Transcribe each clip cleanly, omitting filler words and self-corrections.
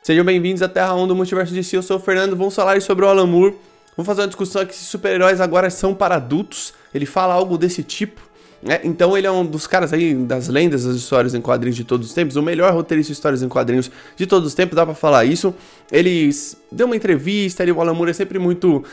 Sejam bem-vindos à Terra 1 do Multiverso DC, eu sou o Fernando, vamos falar aí sobre o Alan Moore. Vamos fazer uma discussão aqui se super-heróis agora são para adultos, ele fala algo desse tipo, né? Então ele é um dos caras aí das lendas das histórias em quadrinhos de todos os tempos, o melhor roteirista de histórias em quadrinhos de todos os tempos, dá pra falar isso. Ele deu uma entrevista, o Alan Moore é sempre muito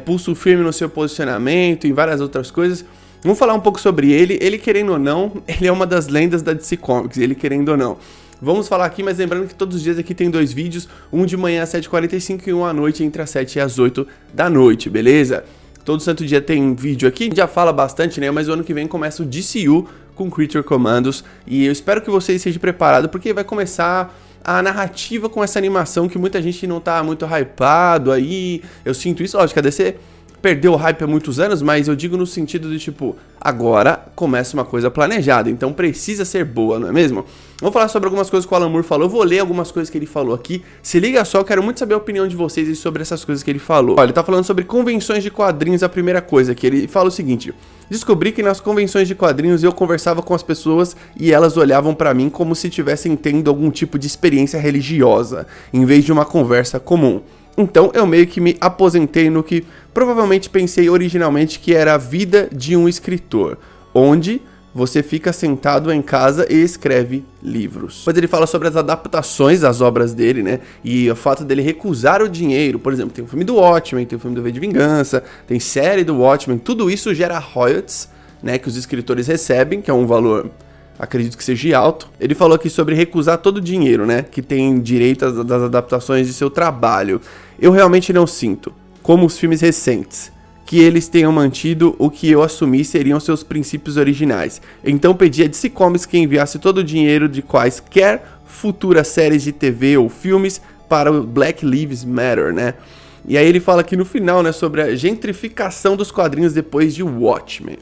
pulso firme no seu posicionamento e várias outras coisas. Vamos falar um pouco sobre ele querendo ou não, ele é uma das lendas da DC Comics, ele querendo ou não. Vamos falar aqui, mas lembrando que todos os dias aqui tem dois vídeos, um de manhã às 7h45 e um à noite entre as 7 e as 8 da noite, beleza? Todo santo dia tem vídeo aqui, já fala bastante, né? Mas o ano que vem começa o DCU com Creature Commandos e eu espero que vocês estejam preparados porque vai começar a narrativa com essa animação que muita gente não tá muito hypado aí, eu sinto isso, lógico, a DC perdeu o hype há muitos anos, mas eu digo no sentido de tipo, agora começa uma coisa planejada, então precisa ser boa, não é mesmo? Vamos falar sobre algumas coisas que o Alan Moore falou, eu vou ler algumas coisas que ele falou aqui, se liga só, eu quero muito saber a opinião de vocês sobre essas coisas que ele falou. Olha, ele tá falando sobre convenções de quadrinhos, a primeira coisa, que ele fala o seguinte: descobri que nas convenções de quadrinhos eu conversava com as pessoas e elas olhavam pra mim como se estivessem tendo algum tipo de experiência religiosa, em vez de uma conversa comum. Então eu meio que me aposentei no que provavelmente pensei originalmente que era a vida de um escritor, onde você fica sentado em casa e escreve livros. Depois ele fala sobre as adaptações das obras dele, né? E o fato dele recusar o dinheiro. Por exemplo, tem o filme do Watchmen, tem o filme do V de Vingança, tem série do Watchmen. Tudo isso gera royalties, né? Que os escritores recebem, que é um valor, acredito que seja alto. Ele falou aqui sobre recusar todo o dinheiro, né? Que tem direito das adaptações de seu trabalho. Eu realmente não sinto, como os filmes recentes, que eles tenham mantido o que eu assumi seriam seus princípios originais. Então pedi a DC Comics que enviasse todo o dinheiro de quaisquer futuras séries de TV ou filmes para o Black Lives Matter, né? E aí ele fala aqui no final, né, sobre a gentrificação dos quadrinhos depois de Watchmen.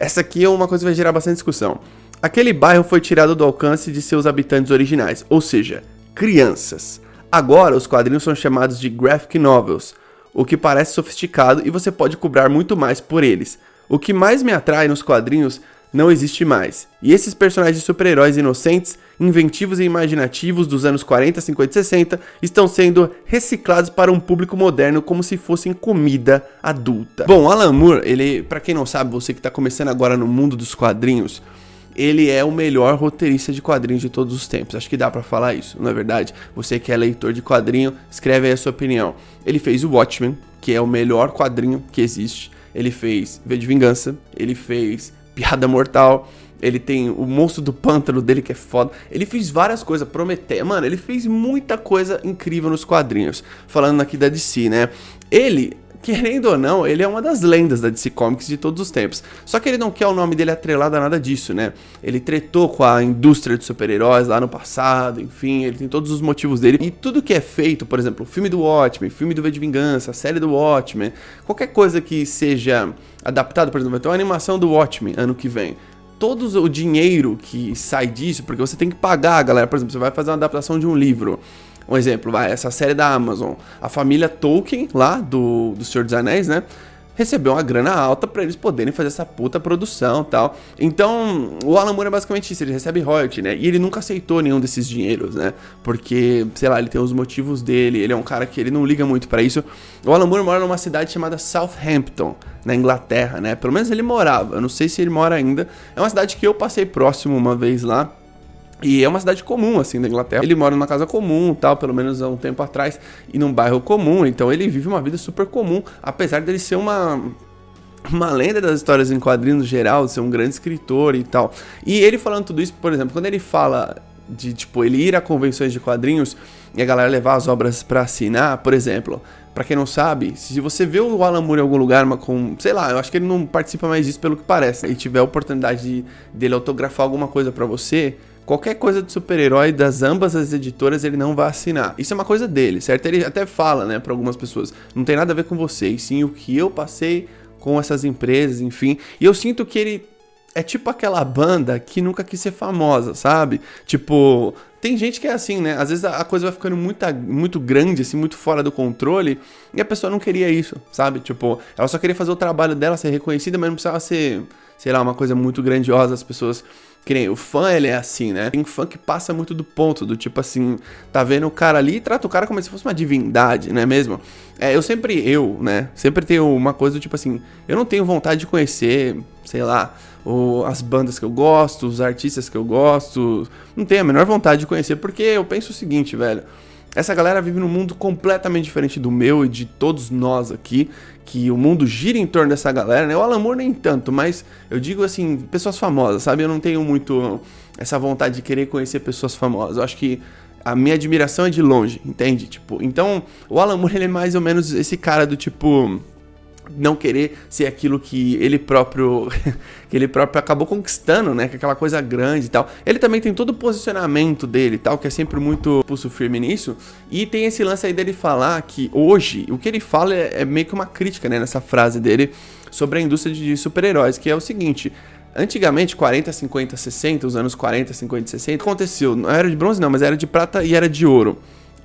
Essa aqui é uma coisa que vai gerar bastante discussão. Aquele bairro foi tirado do alcance de seus habitantes originais, ou seja, crianças. Agora os quadrinhos são chamados de graphic novels, o que parece sofisticado e você pode cobrar muito mais por eles. O que mais me atrai nos quadrinhos não existe mais. E esses personagens de super-heróis inocentes, inventivos e imaginativos dos anos 40, 50 e 60 estão sendo reciclados para um público moderno como se fossem comida adulta. Bom, Alan Moore, ele, pra quem não sabe, você que tá começando agora no mundo dos quadrinhos, ele é o melhor roteirista de quadrinhos de todos os tempos. Acho que dá pra falar isso, não é verdade? Você que é leitor de quadrinho, escreve aí a sua opinião. Ele fez o Watchmen, que é o melhor quadrinho que existe. Ele fez V de Vingança, ele fez Piada Mortal, ele tem o Monstro do Pântano dele que é foda. Ele fez várias coisas, Prometeia, mano, ele fez muita coisa incrível nos quadrinhos. Falando aqui da DC, né? Ele, querendo ou não, ele é uma das lendas da DC Comics de todos os tempos. Só que ele não quer o nome dele atrelado a nada disso, né? Ele tretou com a indústria de super-heróis lá no passado, enfim, ele tem todos os motivos dele. E tudo que é feito, por exemplo, o filme do Watchmen, filme do V de Vingança, a série do Watchmen, qualquer coisa que seja adaptado, por exemplo, vai ter uma animação do Watchmen ano que vem. Todo o dinheiro que sai disso, porque você tem que pagar, galera, por exemplo, você vai fazer uma adaptação de um livro. Um exemplo, essa série da Amazon, a família Tolkien, lá do Senhor dos Anéis, né, recebeu uma grana alta pra eles poderem fazer essa puta produção e tal. Então, o Alan Moore é basicamente isso, ele recebe royalty, né, e ele nunca aceitou nenhum desses dinheiros, né, porque, sei lá, ele tem os motivos dele, ele é um cara que ele não liga muito pra isso. O Alan Moore mora numa cidade chamada Southampton, na Inglaterra, né, pelo menos ele morava, eu não sei se ele mora ainda. É uma cidade que eu passei próximo uma vez lá. E é uma cidade comum, assim, da Inglaterra. Ele mora numa casa comum, tal, pelo menos há um tempo atrás, e num bairro comum. Então ele vive uma vida super comum, apesar dele ser uma lenda das histórias em quadrinhos no geral, ser um grande escritor e tal. E ele falando tudo isso, por exemplo, quando ele fala de, tipo, ele ir a convenções de quadrinhos e a galera levar as obras pra assinar, por exemplo, pra quem não sabe, se você vê o Alan Moore em algum lugar, sei lá, eu acho que ele não participa mais disso pelo que parece, e tiver a oportunidade dele autografar alguma coisa pra você, qualquer coisa de super-herói das ambas as editoras ele não vai assinar. Isso é uma coisa dele, certo? Ele até fala, né, pra algumas pessoas, não tem nada a ver com você, e sim o que eu passei com essas empresas, enfim. E eu sinto que ele é tipo aquela banda que nunca quis ser famosa, sabe? Tipo, tem gente que é assim, né? Às vezes a coisa vai ficando muito grande, assim, muito fora do controle, e a pessoa não queria isso, sabe? Tipo, ela só queria fazer o trabalho dela, ser reconhecida, mas não precisava ser sei lá, uma coisa muito grandiosa, as pessoas... Que nem o fã, ele é assim, né? Tem fã que passa muito do ponto, do tipo assim, tá vendo o cara ali e trata o cara como se fosse uma divindade, não é mesmo? Né? Sempre tenho uma coisa do tipo assim, eu não tenho vontade de conhecer, sei lá, as bandas que eu gosto, os artistas que eu gosto, não tenho a menor vontade de conhecer, porque eu penso o seguinte, velho. Essa galera vive num mundo completamente diferente do meu e de todos nós aqui, que o mundo gira em torno dessa galera, né? O Alan Moore nem tanto, mas eu digo assim, pessoas famosas, sabe? Eu não tenho muito essa vontade de querer conhecer pessoas famosas. Eu acho que a minha admiração é de longe, entende? Tipo, então, o Alan Moore, ele é mais ou menos esse cara do tipo... não querer ser aquilo que ele próprio acabou conquistando, né, que é aquela coisa grande e tal. Ele também tem todo o posicionamento dele e tal, que é sempre muito pulso firme nisso, e tem esse lance aí dele falar que hoje, o que ele fala é meio que uma crítica, né, nessa frase dele, sobre a indústria de super-heróis, que é o seguinte... Antigamente, 40, 50, 60, os anos 40, 50 e 60, aconteceu, não era de bronze não, mas era de prata e era de ouro.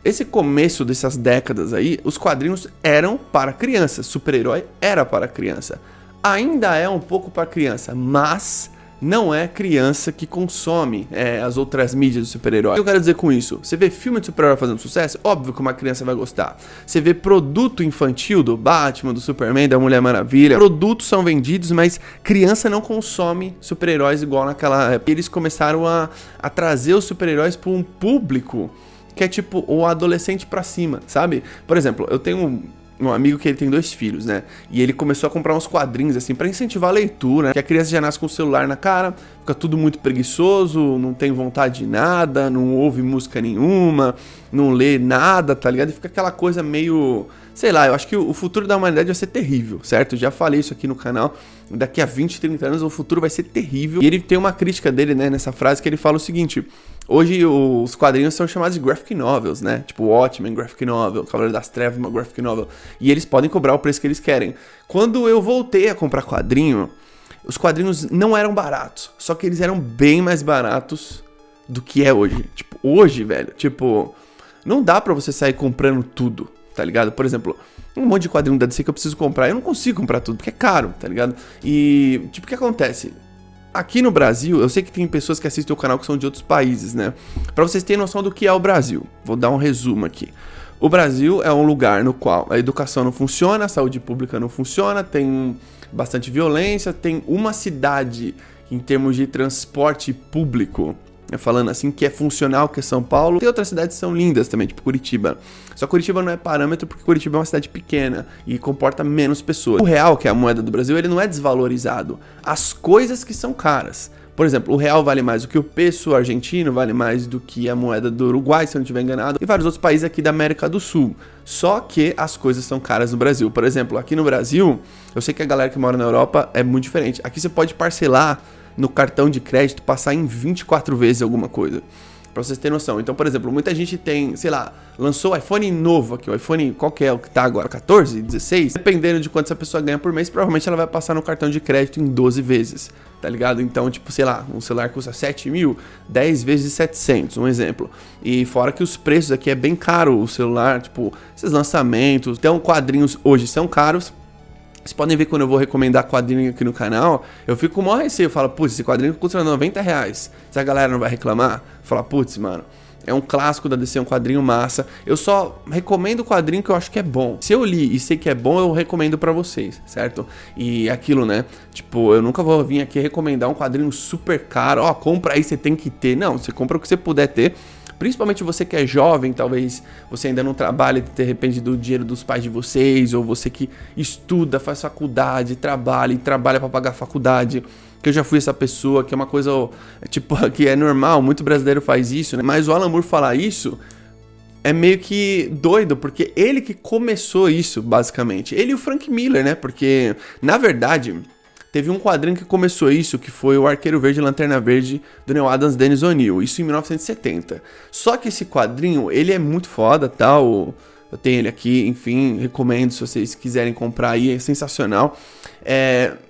Esse começo dessas décadas aí, os quadrinhos eram para criança, super-herói era para criança. Ainda é um pouco para criança, mas não é criança que consome as outras mídias do super-herói. O que eu quero dizer com isso? Você vê filme de super-herói fazendo sucesso, óbvio que uma criança vai gostar. Você vê produto infantil do Batman, do Superman, da Mulher Maravilha. Produtos são vendidos, mas criança não consome super-heróis igual naquela época. Eles começaram a trazer os super-heróis para um público que é tipo o adolescente pra cima, sabe? Por exemplo, eu tenho um amigo que ele tem 2 filhos, né? E ele começou a comprar uns quadrinhos, assim, pra incentivar a leitura, né? Que a criança já nasce com o celular na cara, fica tudo muito preguiçoso, não tem vontade de nada, não ouve música nenhuma, não lê nada, tá ligado? E fica aquela coisa meio... Sei lá, eu acho que o futuro da humanidade vai ser terrível, certo? Eu já falei isso aqui no canal. Daqui a 20, 30 anos o futuro vai ser terrível. E ele tem uma crítica dele, né, nessa frase, que ele fala o seguinte... Hoje os quadrinhos são chamados de graphic novels, né? Tipo Watchmen, graphic novel, Cavaleiro das Trevas, uma graphic novel. E eles podem cobrar o preço que eles querem. Quando eu voltei a comprar quadrinho, os quadrinhos não eram baratos. Só que eles eram bem mais baratos do que é hoje. Tipo, hoje, velho, tipo... Não dá pra você sair comprando tudo, tá ligado? Por exemplo, um monte de quadrinho da DC que eu preciso comprar. Eu não consigo comprar tudo, porque é caro, tá ligado? E, tipo, o que acontece? Aqui no Brasil, eu sei que tem pessoas que assistem o canal que são de outros países, né? Pra vocês terem noção do que é o Brasil, vou dar um resumo aqui. O Brasil é um lugar no qual a educação não funciona, a saúde pública não funciona, tem bastante violência, tem uma cidade em termos de transporte público, falando assim, que é funcional, que é São Paulo. Tem outras cidades que são lindas também, tipo Curitiba. Só que Curitiba não é parâmetro porque Curitiba é uma cidade pequena e comporta menos pessoas. O real, que é a moeda do Brasil, ele não é desvalorizado. As coisas que são caras. Por exemplo, o real vale mais do que o peso argentino, vale mais do que a moeda do Uruguai, se eu não estiver enganado, e vários outros países aqui da América do Sul. Só que as coisas são caras no Brasil. Por exemplo, aqui no Brasil, eu sei que a galera que mora na Europa é muito diferente. Aqui você pode parcelar no cartão de crédito, passar em 24 vezes alguma coisa, pra vocês terem noção. Então, por exemplo, muita gente tem, sei lá, lançou o iPhone novo aqui, o iPhone, qual que é o que tá agora? 14, 16? Dependendo de quanto essa pessoa ganha por mês, provavelmente ela vai passar no cartão de crédito em 12 vezes, tá ligado? Então, tipo, sei lá, um celular custa 7 mil, 10 vezes 700, um exemplo. E fora que os preços aqui é bem caro, o celular, tipo, esses lançamentos. Então, quadrinhos hoje são caros. Vocês podem ver quando eu vou recomendar quadrinho aqui no canal, eu fico com o maior receio, eu falo, putz, esse quadrinho custa 90 reais. Se a galera não vai reclamar, fala, putz, mano, é um clássico da DC, é um quadrinho massa. Eu só recomendo o quadrinho que eu acho que é bom. Se eu li e sei que é bom, eu recomendo pra vocês, certo? E aquilo, né? Tipo, eu nunca vou vir aqui recomendar um quadrinho super caro. Ó, compra aí, você tem que ter. Não, você compra o que você puder ter. Principalmente você que é jovem, talvez você ainda não trabalhe, depende do dinheiro dos pais de vocês, ou você que estuda, faz faculdade, trabalha e trabalha pra pagar a faculdade. Que eu já fui essa pessoa, que é uma coisa, tipo, que é normal, muito brasileiro faz isso, né? Mas o Alan Moore falar isso é meio que doido, porque ele que começou isso, basicamente. Ele e o Frank Miller, né? Porque, na verdade, teve um quadrinho que começou isso, que foi o Arqueiro Verde e Lanterna Verde do Neal Adams e Dennis O'Neil, isso em 1970. Só que esse quadrinho, ele é muito foda, tal, Eu tenho ele aqui, enfim, recomendo se vocês quiserem comprar aí, é sensacional.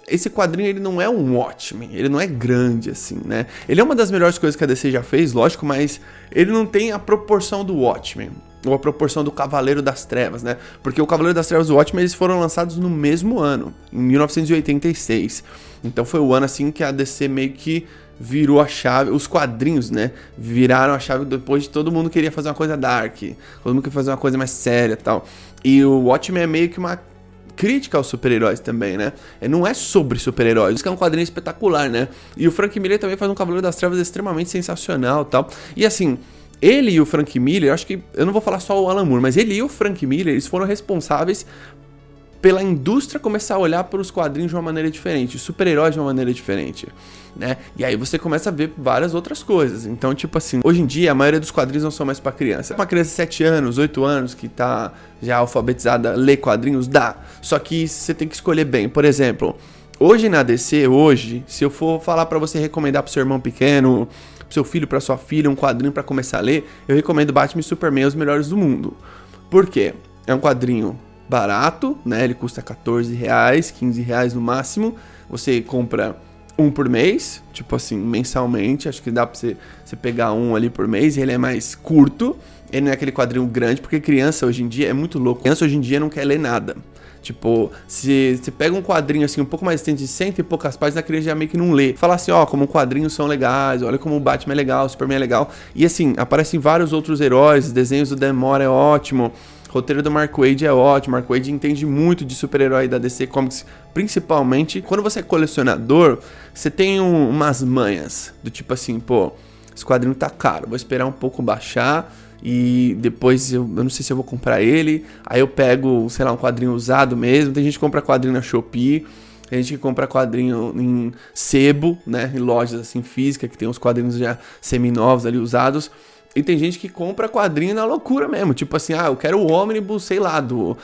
Esse quadrinho, ele não é um Watchmen, ele não é grande assim, né? Ele é uma das melhores coisas que a DC já fez, lógico, mas ele não tem a proporção do Watchmen, ou a proporção do Cavaleiro das Trevas, né? Porque o Cavaleiro das Trevas e o Watchmen, eles foram lançados no mesmo ano, em 1986. Então foi o ano assim que a DC meio que virou a chave, os quadrinhos, né, viraram a chave depois de todo mundo queria fazer uma coisa dark, todo mundo queria fazer uma coisa mais séria e tal. E o Watchmen é meio que uma crítica aos super-heróis também, né? Não é sobre super-heróis, isso que é um quadrinho espetacular, né? E o Frank Miller também faz um Cavaleiro das Trevas extremamente sensacional e tal. E assim, ele e o Frank Miller, acho que, eu não vou falar só o Alan Moore, mas ele e o Frank Miller, eles foram responsáveis pela indústria começar a olhar para os quadrinhos de uma maneira diferente, os super-heróis de uma maneira diferente, né? E aí você começa a ver várias outras coisas. Então, tipo assim, hoje em dia a maioria dos quadrinhos não são mais para criança. Uma criança de 7 anos, 8 anos que tá já alfabetizada, lê quadrinhos, dá. Só que você tem que escolher bem. Por exemplo, hoje na DC, se eu for falar para você recomendar pro seu irmão pequeno, pro seu filho, pra sua filha, um quadrinho para começar a ler, eu recomendo Batman e Superman, os melhores do mundo. Por quê? É um quadrinho barato, né? Ele custa R$14, R$15 no máximo. Você compra um por mês, tipo assim, mensalmente. Acho que dá pra você pegar um ali por mês. E ele é mais curto. Ele não é aquele quadrinho grande, porque criança hoje em dia é muito louco. Criança hoje em dia não quer ler nada. Tipo, se você pega um quadrinho assim, um pouco mais extenso de 100 e poucas páginas, a criança já meio que não lê. Fala assim, ó, como quadrinhos são legais, olha como o Batman é legal, o Superman é legal. E assim, aparecem vários outros heróis, desenhos do Dan Mora é ótimo. O roteiro do Mark Waid é ótimo. Mark Waid entende muito de super-herói da DC Comics, principalmente. Quando você é colecionador, você tem umas manhas, do tipo assim, pô, esse quadrinho tá caro, vou esperar um pouco baixar e depois eu não sei se eu vou comprar ele. Aí eu pego, sei lá, um quadrinho usado mesmo. Tem gente que compra quadrinho na Shopee, tem gente que compra quadrinho em sebo, né, em lojas assim físicas, que tem uns quadrinhos já semi-novos ali usados. E tem gente que compra quadrinho na loucura mesmo. Tipo assim, eu quero o ônibus, sei lá, do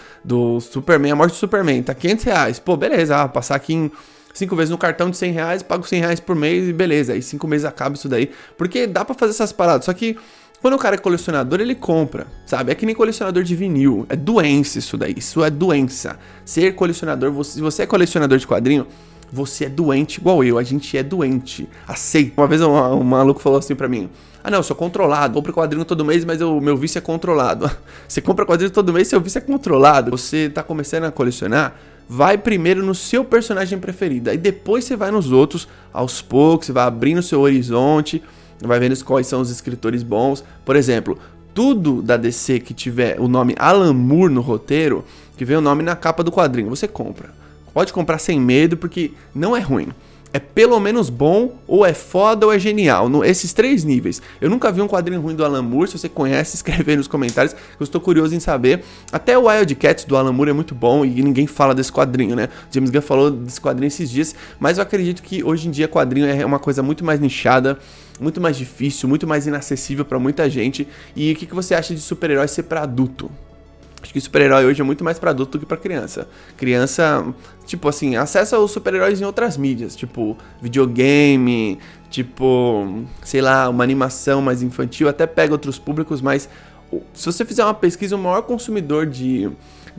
Superman, a morte do Superman. Tá R$500. Pô, beleza, passar aqui em 5 vezes no cartão de R$100, pago R$100 por mês e beleza. Aí 5 meses acaba isso daí. Porque dá pra fazer essas paradas. Só que quando o cara é colecionador, ele compra, sabe? É que nem colecionador de vinil. É doença isso daí. Isso é doença. Ser colecionador, se você é colecionador de quadrinho, você é doente igual eu. A gente é doente. Aceita. Uma vez um maluco falou assim pra mim: não, eu sou controlado, compro quadrinho todo mês, mas o meu vício é controlado. Você compra quadrinho todo mês, seu vício é controlado. Você tá começando a colecionar, vai primeiro no seu personagem preferido, aí depois você vai nos outros, aos poucos, você vai abrindo o seu horizonte, vai vendo quais são os escritores bons. Por exemplo, tudo da DC que tiver o nome Alan Moore no roteiro, que vem o nome na capa do quadrinho, você compra. Pode comprar sem medo, porque não é ruim. É pelo menos bom, ou é foda, ou é genial. Esses 3 níveis. Eu nunca vi um quadrinho ruim do Alan Moore. Se você conhece, escreve aí nos comentários, que eu estou curioso em saber. Até o Wildcats do Alan Moore é muito bom e ninguém fala desse quadrinho, né? James Gunn falou desse quadrinho esses dias, mas eu acredito que hoje em dia quadrinho é uma coisa muito mais nichada, muito mais difícil, muito mais inacessível pra muita gente. E o que você acha de super-herói ser pra adulto? Acho que super-herói hoje é muito mais pra adulto do que pra criança. Criança, tipo assim, acessa os super-heróis em outras mídias, tipo videogame, tipo, sei lá, uma animação mais infantil, até pega outros públicos, mas se você fizer uma pesquisa, o maior consumidor de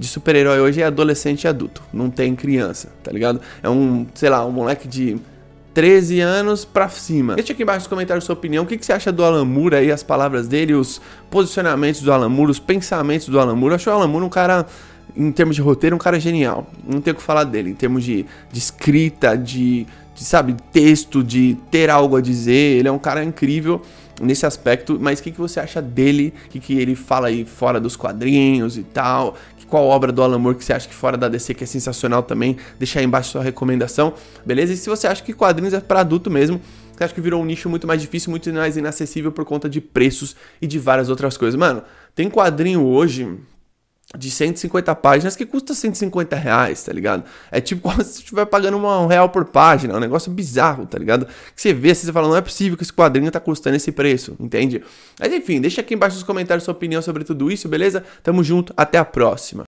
super-herói hoje é adolescente e adulto, não tem criança, tá ligado? É sei lá, um moleque de 13 anos pra cima. Deixa aqui embaixo nos comentários a sua opinião. O que você acha do Alan Moore aí, as palavras dele, os posicionamentos do Alan Moore, os pensamentos do Alan Moore. Eu acho o Alan Moore um cara, em termos de roteiro, um cara genial. Não tem o que falar dele. Em termos de escrita, de sabe, texto, de ter algo a dizer. Ele é um cara incrível nesse aspecto. Mas o que você acha dele? O que ele fala aí fora dos quadrinhos e tal? Qual obra do Alan Moore que você acha que fora da DC que é sensacional também? Deixa aí embaixo sua recomendação, beleza? E se você acha que quadrinhos é pra adulto mesmo, você acha que virou um nicho muito mais difícil, muito mais inacessível por conta de preços e de várias outras coisas. Mano, tem quadrinho hoje de 150 páginas que custa R$150, tá ligado? É tipo como se você estiver pagando R$1 por página, é um negócio bizarro, tá ligado? Que você vê, assim, você fala, não é possível que esse quadrinho tá custando esse preço, entende? Mas enfim, deixa aqui embaixo nos comentários sua opinião sobre tudo isso, beleza? Tamo junto, até a próxima.